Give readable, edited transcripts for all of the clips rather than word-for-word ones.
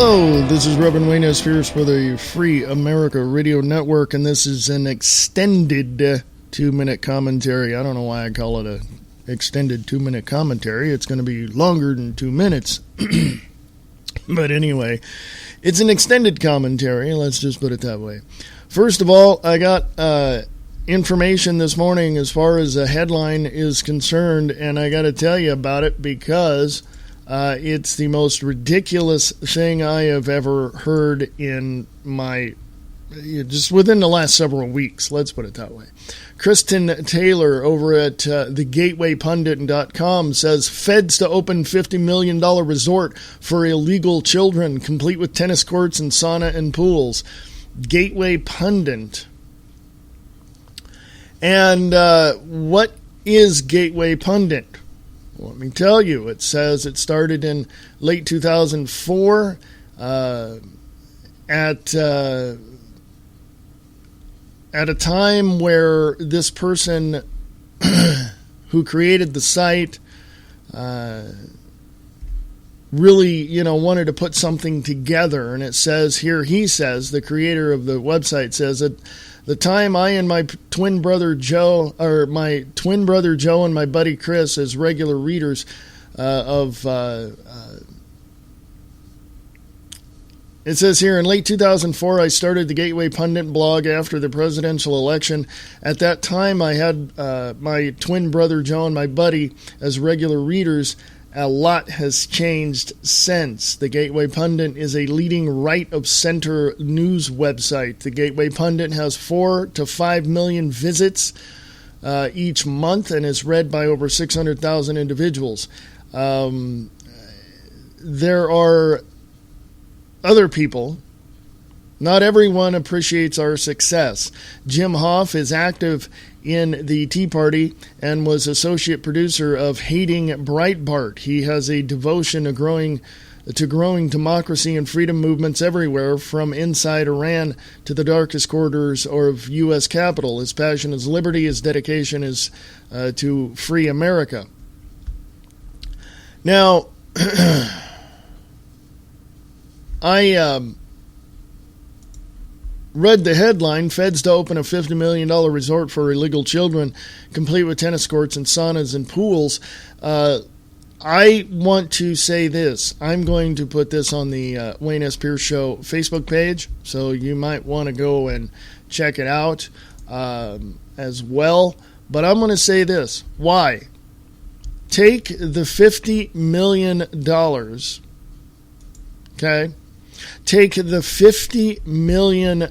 Hello, this is Reverend Wayne S. Pierce for the Free America Radio Network, and this is an extended 2-minute commentary. I don't know why I call it an extended 2-minute commentary. It's going to be longer than 2 minutes. But anyway, it's an extended commentary, let's just put it that way. First of all, I got information this morning as far as a headline is concerned, and I got to tell you about it because it's the most ridiculous thing I have ever heard in my, just within the last several weeks, let's put it that way. Kristen Taylor over at thegatewaypundit.com says, Feds to open $50 million resort for illegal children, complete with tennis courts and sauna and pools. Gateway Pundit. And what is Gateway Pundit? Let me tell you, it says it started in late 2004 at a time where this person who created the site really, wanted to put something together. And it says here, he says, the creator of the website says that the time I and my twin brother Joe and my buddy Chris, as regular readers it says here, in late 2004, I started the Gateway Pundit blog after the presidential election. At that time, I had my twin brother Joe and my buddy as regular readers. A lot has changed since. The Gateway Pundit is a leading right-of-center news website. The Gateway Pundit has 4 to 5 million visits each month and is read by over 600,000 individuals. There are other people. Not everyone appreciates our success. Jim Hoff is active in the Tea Party and was associate producer of Hating Breitbart. He has a devotion to growing democracy and freedom movements everywhere, from inside Iran to the darkest corridors of U.S. Capitol. His passion is liberty. His dedication is to free America. Now, I read the headline, Feds to open a $50 million resort for illegal children, complete with tennis courts and saunas and pools. I want to say this. I'm going to put this on the Wayne S. Pierce Show Facebook page, so you might want to go and check it out as well. But I'm going to say this. Why? Take the $50 million, okay? Take the $50 million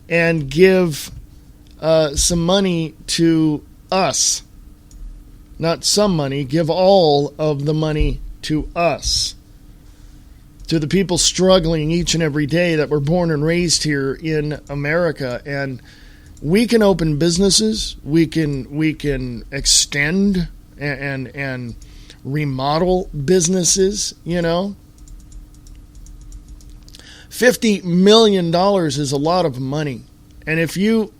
and give some money to us. Not some money, give all of the money to us. To the people struggling each and every day that were born and raised here in America. And we can open businesses, we can extend and remodel businesses, $50 million is a lot of money. And if you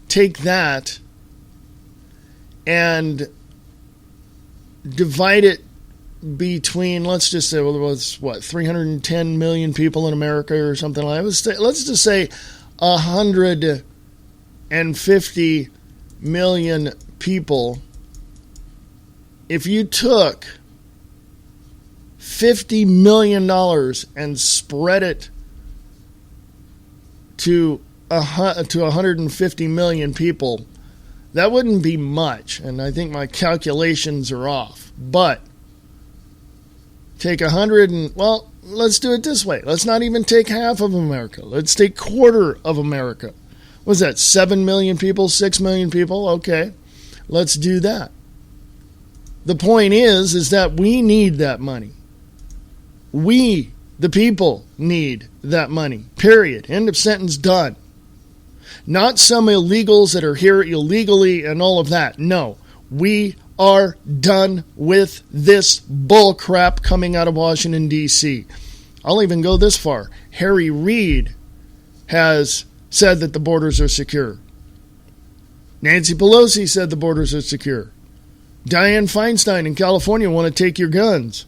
take that and divide it between, let's just say, well, it was, 310 million people in America or something like that. Let's just say 150 million people. If you took $50 million and spread it to 150 million people, that wouldn't be much, and I think my calculations are off. But take let's do it this way. Let's not even take half of America. Let's take quarter of America. What's that, 7 million people, 6 million people? Okay, let's do that. The point is that we need that money. We, the people, need that money. Period. End of sentence, done. Not some illegals that are here illegally and all of that. No, we are done with this bull crap coming out of Washington, D.C. I'll even go this far. Harry Reid has said that the borders are secure. Nancy Pelosi said the borders are secure. Dianne Feinstein in California want to take your guns.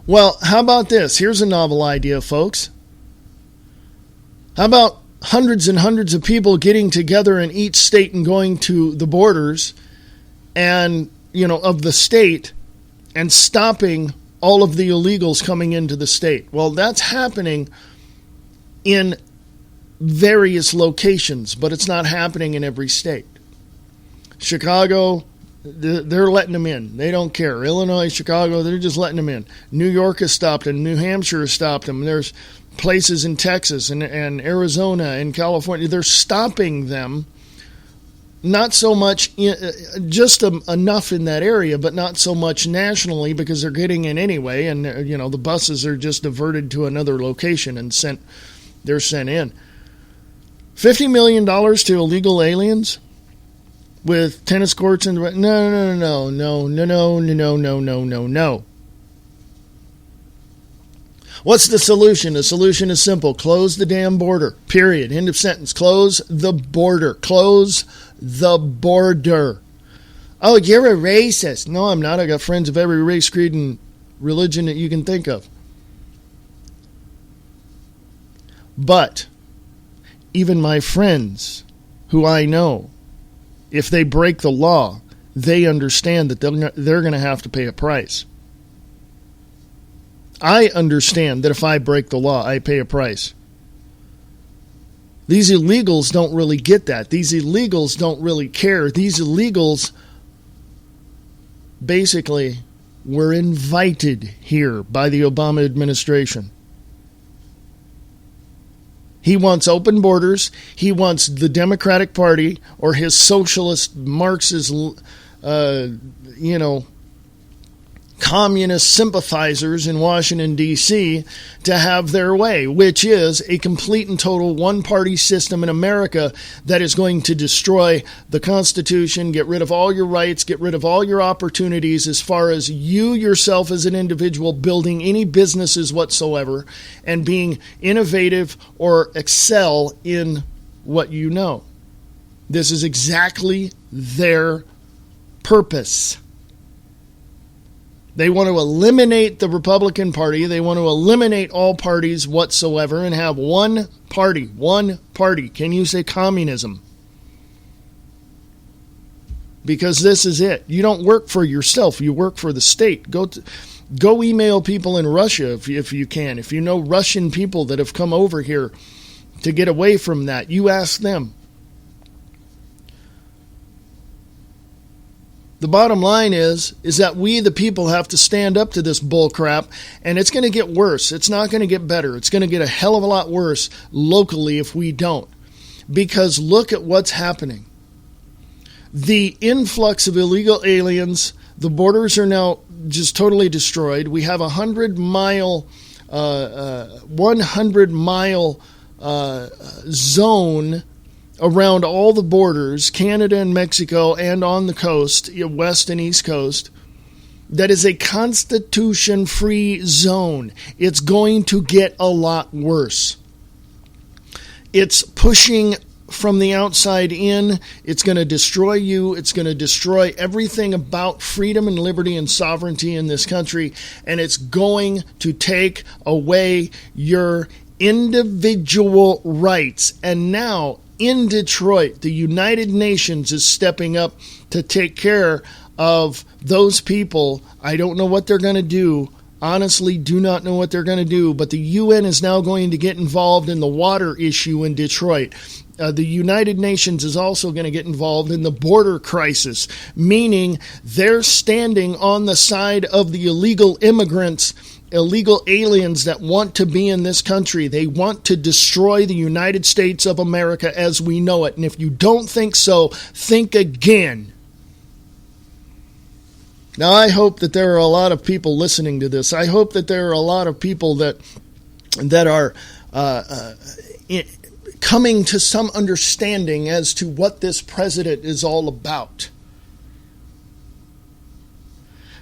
Well, how about this? Here's a novel idea, folks. How about hundreds and hundreds of people getting together in each state and going to the borders and, of the state and stopping all of the illegals coming into the state? Well, that's happening in various locations, but it's not happening in every state. Chicago, they're letting them in. They don't care. Illinois, Chicago, they're just letting them in. New York has stopped them. New Hampshire has stopped them. There's places in Texas and Arizona and California. They're stopping them. Not so much, just enough in that area, but not so much nationally because they're getting in anyway. And, the buses are just diverted to another location and they're sent in. $50 million to illegal aliens with tennis courts and no. What's the solution? The solution is simple. Close the damn border. Period. End of sentence. Close the border. Close the border. Oh, you're a racist. No, I'm not. I got friends of every race, creed, and religion that you can think of. But even my friends who I know, if they break the law, they understand that they're going to have to pay a price. I understand that if I break the law, I pay a price. These illegals don't really get that. These illegals don't really care. These illegals basically were invited here by the Obama administration. He wants open borders. He wants the Democratic Party or his socialist, Marxist, communist sympathizers in Washington, D.C. to have their way, which is a complete and total one-party system in America that is going to destroy the Constitution, get rid of all your rights, get rid of all your opportunities as far as you yourself as an individual building any businesses whatsoever and being innovative or excel in what you know. This is exactly their purpose. They want to eliminate the Republican Party. They want to eliminate all parties whatsoever and have one party. One party. Can you say communism? Because this is it. You don't work for yourself. You work for the state. Go email people in Russia if you can. If you know Russian people that have come over here to get away from that, you ask them. The bottom line is that we, the people, have to stand up to this bull crap, and it's going to get worse. It's not going to get better. It's going to get a hell of a lot worse locally if we don't. Because look at what's happening. The influx of illegal aliens, the borders are now just totally destroyed. We have a 100-mile zone around all the borders, Canada and Mexico, and on the coast, west and east coast, that is a constitution-free zone. It's going to get a lot worse. It's pushing from the outside in. It's going to destroy you. It's going to destroy everything about freedom and liberty and sovereignty in this country, and it's going to take away your individual rights. And now, in Detroit, the United Nations is stepping up to take care of those people. I don't know what they're going to do. Honestly, do not know what they're going to do. But the UN is now going to get involved in the water issue in Detroit. The United Nations is also going to get involved in the border crisis, meaning they're standing on the side of the illegal immigrants, illegal aliens that want to be in this country. They want to destroy the United States of America as we know it. And if you don't think so, think again. Now, I hope that there are a lot of people listening to this. I hope that there are a lot of people that are coming to some understanding as to what this president is all about.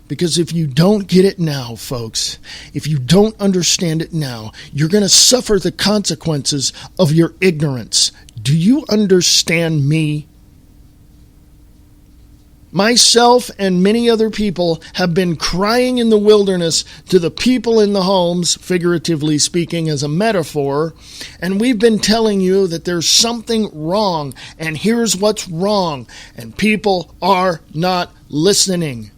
Because if you don't get it now, folks, if you don't understand it now, you're going to suffer the consequences of your ignorance. Do you understand me? Myself and many other people have been crying in the wilderness to the people in the homes, figuratively speaking as a metaphor, and we've been telling you that there's something wrong, and here's what's wrong, and people are not listening.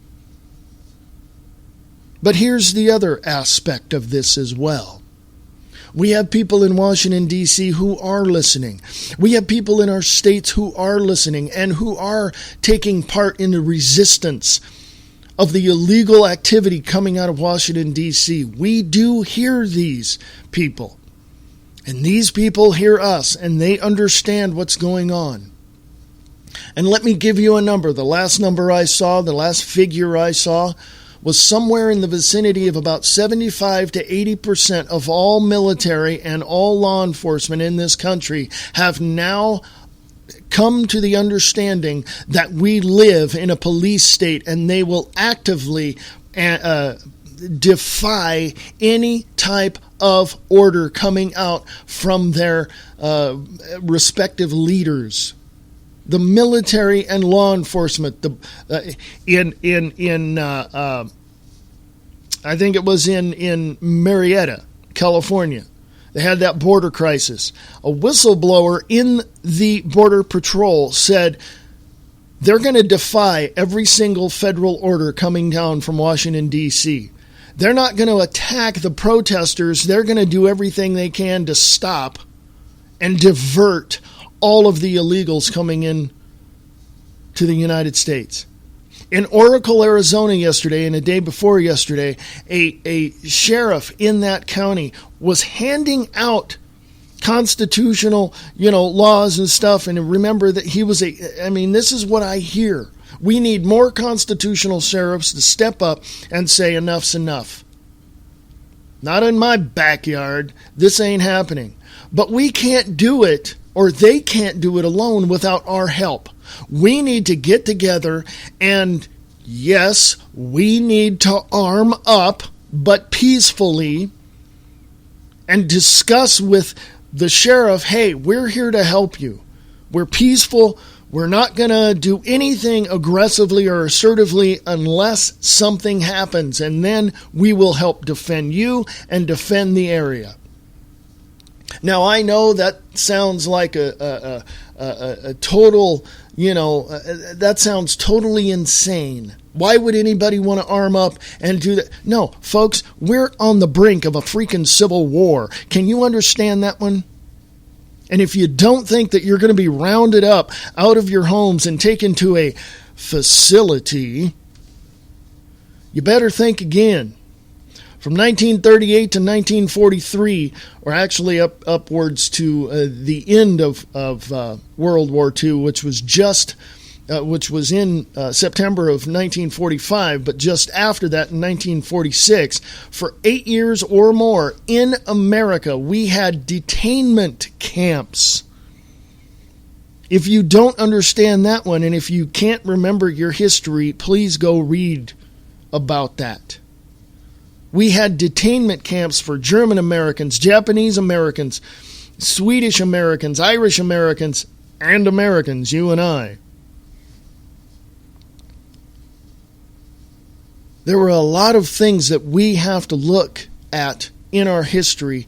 But here's the other aspect of this as well. We have people in Washington, D.C. who are listening. We have people in our states who are listening and who are taking part in the resistance of the illegal activity coming out of Washington, D.C. We do hear these people. And these people hear us, and they understand what's going on. And let me give you a number. The last number I saw, the last figure I saw, was somewhere in the vicinity of about 75 to 80% of all military and all law enforcement in this country have now come to the understanding that we live in a police state, and they will actively defy any type of order coming out from their respective leaders. The military and law enforcement, I think it was in Marietta, California. They had that border crisis. A whistleblower in the Border Patrol said they're going to defy every single federal order coming down from Washington, D.C. They're not going to attack the protesters. They're going to do everything they can to stop and divert all of the illegals coming in to the United States. In Oracle, Arizona yesterday and the day before yesterday, a sheriff in that county was handing out constitutional, laws and stuff. And remember that he was this is what I hear. We need more constitutional sheriffs to step up and say enough's enough. Not in my backyard. This ain't happening. But we can't do it, or they can't do it alone without our help. We need to get together and, yes, we need to arm up, but peacefully, and discuss with the sheriff, hey, we're here to help you. We're peaceful. We're not going to do anything aggressively or assertively unless something happens, and then we will help defend you and defend the area. Now, I know that sounds like a total, that sounds totally insane. Why would anybody want to arm up and do that? No, folks, we're on the brink of a freaking civil war. Can you understand that one? And if you don't think that you're going to be rounded up out of your homes and taken to a facility, you better think again. From 1938 to 1943, or actually upwards to the end of World War II, which was in September of 1945, but just after that in 1946, for 8 years or more in America, we had detainment camps. If you don't understand that one, and if you can't remember your history, please go read about that. We had detainment camps for German Americans, Japanese Americans, Swedish Americans, Irish Americans, and Americans, you and I. There were a lot of things that we have to look at in our history,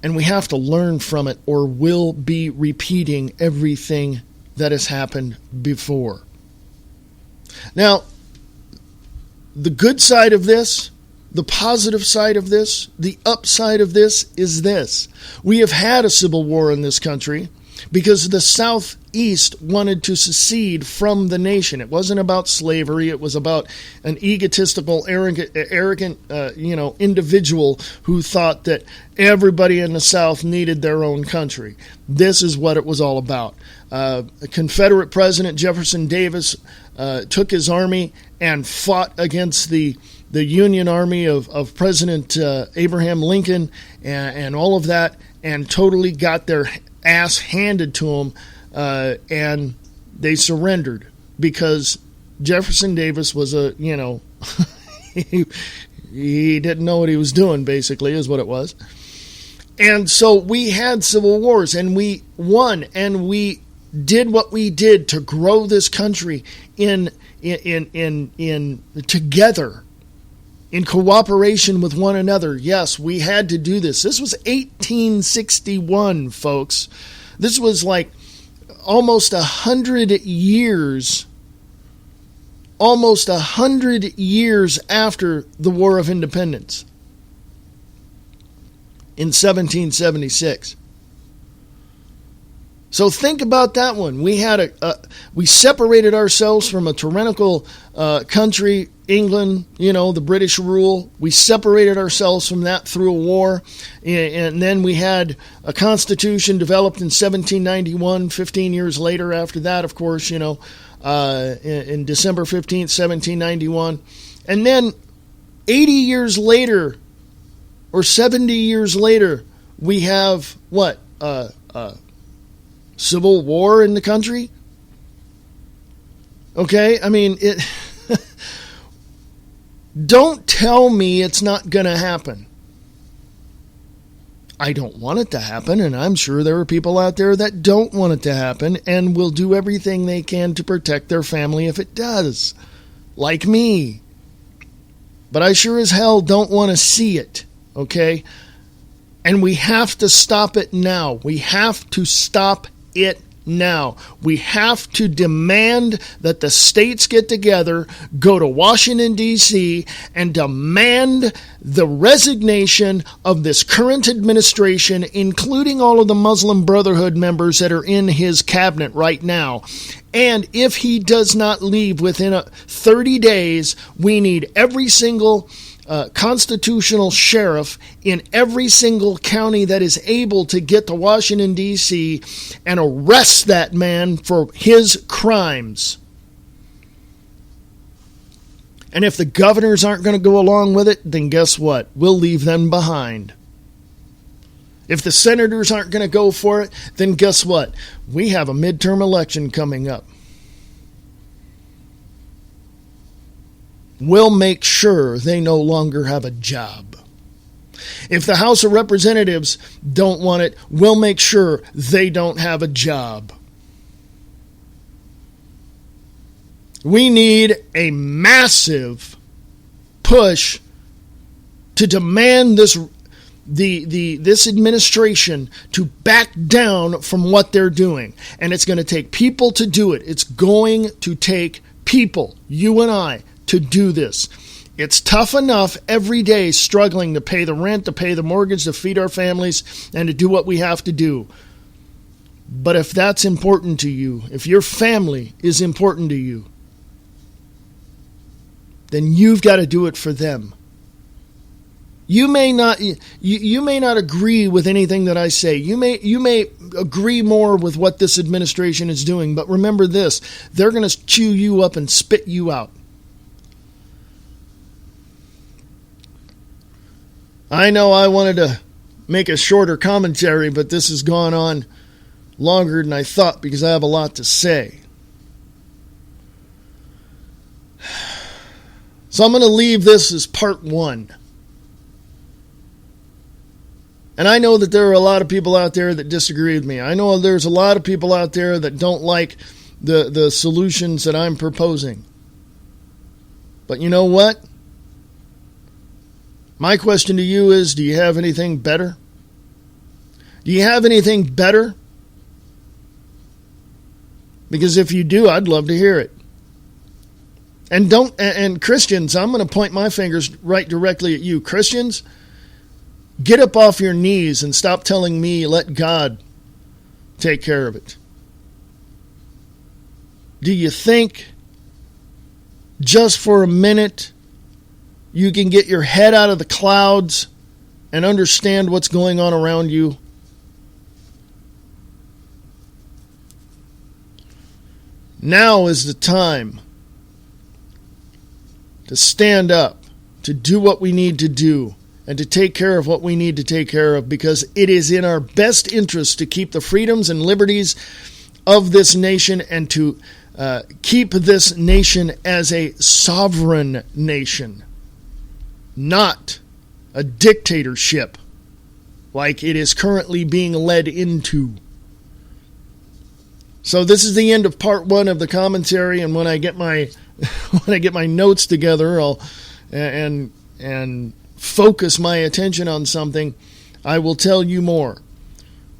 and we have to learn from it, or we'll be repeating everything that has happened before. Now, the good side of this, the positive side of this, the upside of this is this. We have had a civil war in this country because the Southeast wanted to secede from the nation. It wasn't about slavery. It was about an egotistical, arrogant individual who thought that everybody in the South needed their own country. This is what it was all about. Confederate President Jefferson Davis took his army and fought against the Union Army of President Abraham Lincoln and all of that, and totally got their ass handed to them, and they surrendered because Jefferson Davis was he didn't know what he was doing, basically, is what it was. And so we had civil wars, and we won, and we did what we did to grow this country in together, in cooperation with one another. Yes, we had to do this. This was 1861, folks. This was like almost 100 years after the War of Independence in 1776. So think about that one. We separated ourselves from a tyrannical country, England, the British rule. We separated ourselves from that through a war. And then we had a constitution developed in 1791, 15 years later after that, of course, in December 15th, 1791. And then 80 years later, or 70 years later, we have what? Civil war in the country? Okay, I mean, don't tell me it's not going to happen. I don't want it to happen, and I'm sure there are people out there that don't want it to happen and will do everything they can to protect their family if it does, like me. But I sure as hell don't want to see it, okay? And we have to stop it now. We have to stop it now. We have to demand that the states get together, go to Washington, D.C., and demand the resignation of this current administration, including all of the Muslim Brotherhood members that are in his cabinet right now. And if he does not leave within 30 days, we need every single constitutional sheriff in every single county that is able to get to Washington, D.C. and arrest that man for his crimes. And if the governors aren't going to go along with it, then guess what? We'll leave them behind. If the senators aren't going to go for it, then guess what? We have a midterm election coming up. We'll make sure they no longer have a job. If the House of Representatives don't want it, we'll make sure they don't have a job. We need a massive push to demand this administration to back down from what they're doing. And it's going to take people to do it. It's going to take people, you and I, to do this. It's tough enough every day struggling to pay the rent, to pay the mortgage, to feed our families, and to do what we have to do. But if that's important to you, if your family is important to you, then you've got to do it for them. You may not agree with anything that I say. You may agree more with what this administration is doing, but remember this, they're going to chew you up and spit you out. I know I wanted to make a shorter commentary, but this has gone on longer than I thought because I have a lot to say. So I'm going to leave this as part one. And I know that there are a lot of people out there that disagree with me. I know there's a lot of people out there that don't like the solutions that I'm proposing. But you know what? My question to you is, do you have anything better? Do you have anything better? Because if you do, I'd love to hear it. And Christians, I'm going to point my fingers right directly at you. Christians, get up off your knees and stop telling me, let God take care of it. Do you think just for a minute you can get your head out of the clouds and understand what's going on around you? Now is the time to stand up, to do what we need to do, and to take care of what we need to take care of, because it is in our best interest to keep the freedoms and liberties of this nation and to keep this nation as a sovereign nation, not a dictatorship like it is currently being led into. So this is the end of part 1 of the commentary, and when I get my notes together, and focus my attention on something, I will tell you more.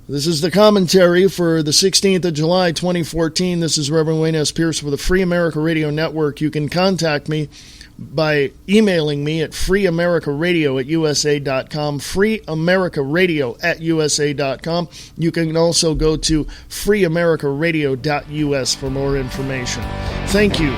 This is the commentary for the 16th of July, 2014. This is Reverend Wayne S. Pierce for the Free America Radio Network. You can contact me by emailing me at freeamericaradio@usa.com, freeamericaradio@usa.com. You can also go to freeamericaradio.us for more information. Thank you.